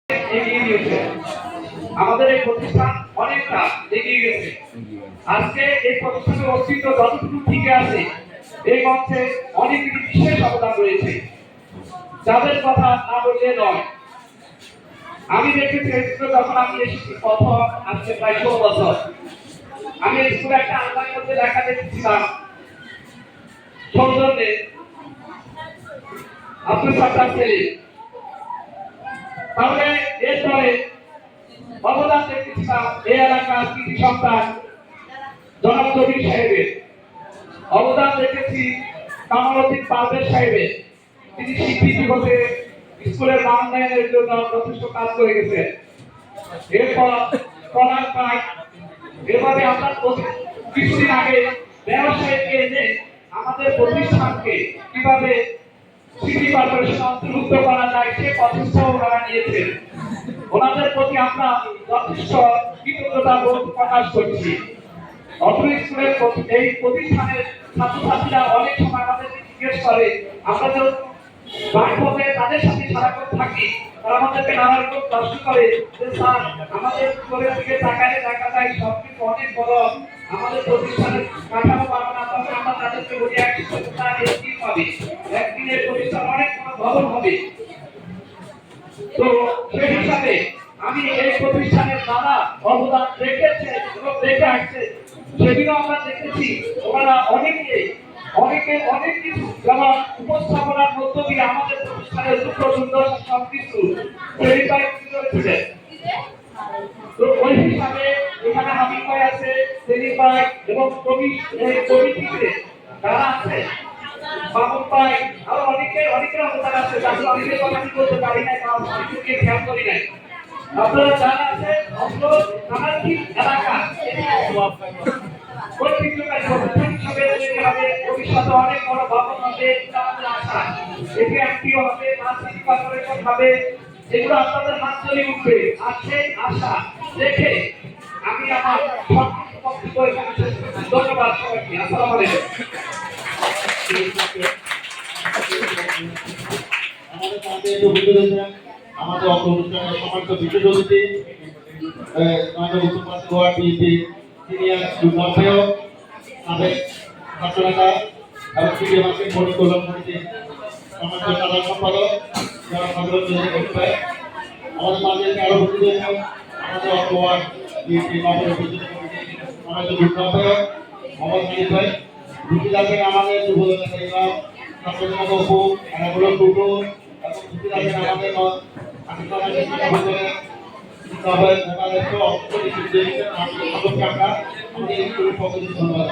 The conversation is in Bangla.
এগিয়ে নিয়েছে। আমাদের এই প্রতিষ্ঠান অনেকটা এগিয়ে গেছে। আজকে এই প্রতিষ্ঠানের অস্তিত্ব যতটুকু টিকে আছে, এই মঞ্চে অনেক বিশেষ অবদান রয়েছে, যাদের কথা না বললে নয়। আমি দেখেছি স্কুলে যখন আমি এসেছি প্রথম, আজকে প্রায় 16 বছর, আমি স্কুলে একটা আলমারির মধ্যে লেখা দেখেছিলাম সৌজন্যে আব্দুল সাত্তার সেলিম। তাহলে এরপরে অবদান দেখেছিলাম এই এলাকার কৃতি সন্তান জনাব জবির সাহেবের। অবদান দেখেছি কামালউদ্দিন পারভেজ সাহেবের, তিনি শিক্ষিত হতে স্কুলের মান উন্নয়নের জন্য যথেষ্ট কাজ করে গেছেন। এরপর কলার পাক, এভাবে আমরা কিছুদিন আগে ব্যবসায়ীকে এনে আমাদের প্রতিষ্ঠানকে কিভাবে সিটি কর্পোরেশন অন্তর্ভুক্ত করা যায় সে প্রচেষ্টাও ওনারা নিয়েছেন। ওনাদের প্রতি আমরা যথেষ্ট কৃতজ্ঞতা বোধ প্রকাশ করছি। অত্র স্কুলের এই প্রতিষ্ঠানের ছাত্রছাত্রীরা অনেক সময় আমাদেরকে জিজ্ঞেস করে, আমরা যে বাড়িভাবে তাদের সাথে সারাক্ষণ থাকি, তারা আমাদেরকে নানা রকম প্রশ্ন করে যে স্যার আমাদের স্কুলের দিকে তাকালে দেখা যায় সবকিছু অনেক বড়, আমাদের প্রতিষ্ঠানের কাঠামো পাবো না, তখন আমরা তাদেরকে বলি একদিন পাবে, একদিনের প্রতিষ্ঠান অনেক বড় ভবন হবে। তো সেই হিসাবে আমি এই প্রতিষ্ঠানের নানা অবদান রেখেছে এবং রেখে আসছে, সেদিনও আমরা দেখেছি ওনারা অনেক কিছু যেমন উপস্থাপনার মধ্য দিয়ে আমাদের প্রতিষ্ঠানের দুটো সুন্দর সবকিছু ভেরিফাই করেছে। তো ওই হিসাবে এখানে হাবিব ভাই আছে, সেলিম ভাই এবং কমিটিতে যারা আছে মামুন ভাই, আরো অনেকের অবদান আছে, যাদের অনেকের কথা আমি বলতে পারি নাই বা অনেকে খেয়াল করি নাই। আপনারা যারা আছে নানাটি এলাকা ঐতিহ্যবাহী প্রতিষ্ঠান হিসাবে ভবিষ্যতে অনেক বড় ভবন হবে আমাদের আশা। এটি একটিও হবে বা সিটি কর্পোরেশন হবে, এগুলো আপনাদের হাত চলে উঠবে আর সেই আশা দেখে আমি আমার বক্তব্য এখানে শেষ করছি। ধন্যবাদ সবাইকে। আসসালামু আলাইকুম। আমাদের অত অনুষ্ঠানের সম্মানিত বিশেষ অতিথি আমাদের উত্তর পাশে গোয়া বিএনপি সিনিয়র যুগ্মাধ্যক্ষ সাবেক ছাত্রনেতা এবং তৃতীয় মাসিক বণিক কল্যাণ কমিটির সম্মানিত সাধারণ সম্পাদক যারা সাধারণ ভাই, আমাদের মাঝে আরো উপস্থিত হয়েছেন আমাদের অটোয়ার বিএনপি নবনির্বাচিত কমিটির সম্মানিত যুগ্মাধ্যক্ষ মোহাম্মদ হানিফ ভাই, রুটি লাগেন আমাদের যুবদল ইমাম ছাত্রজনক অপু এনাগুলো টুটু এবং রুটি লাগেন আমাদের আমাদের স্কুলের পক্ষ থেকে ধন্যবাদ।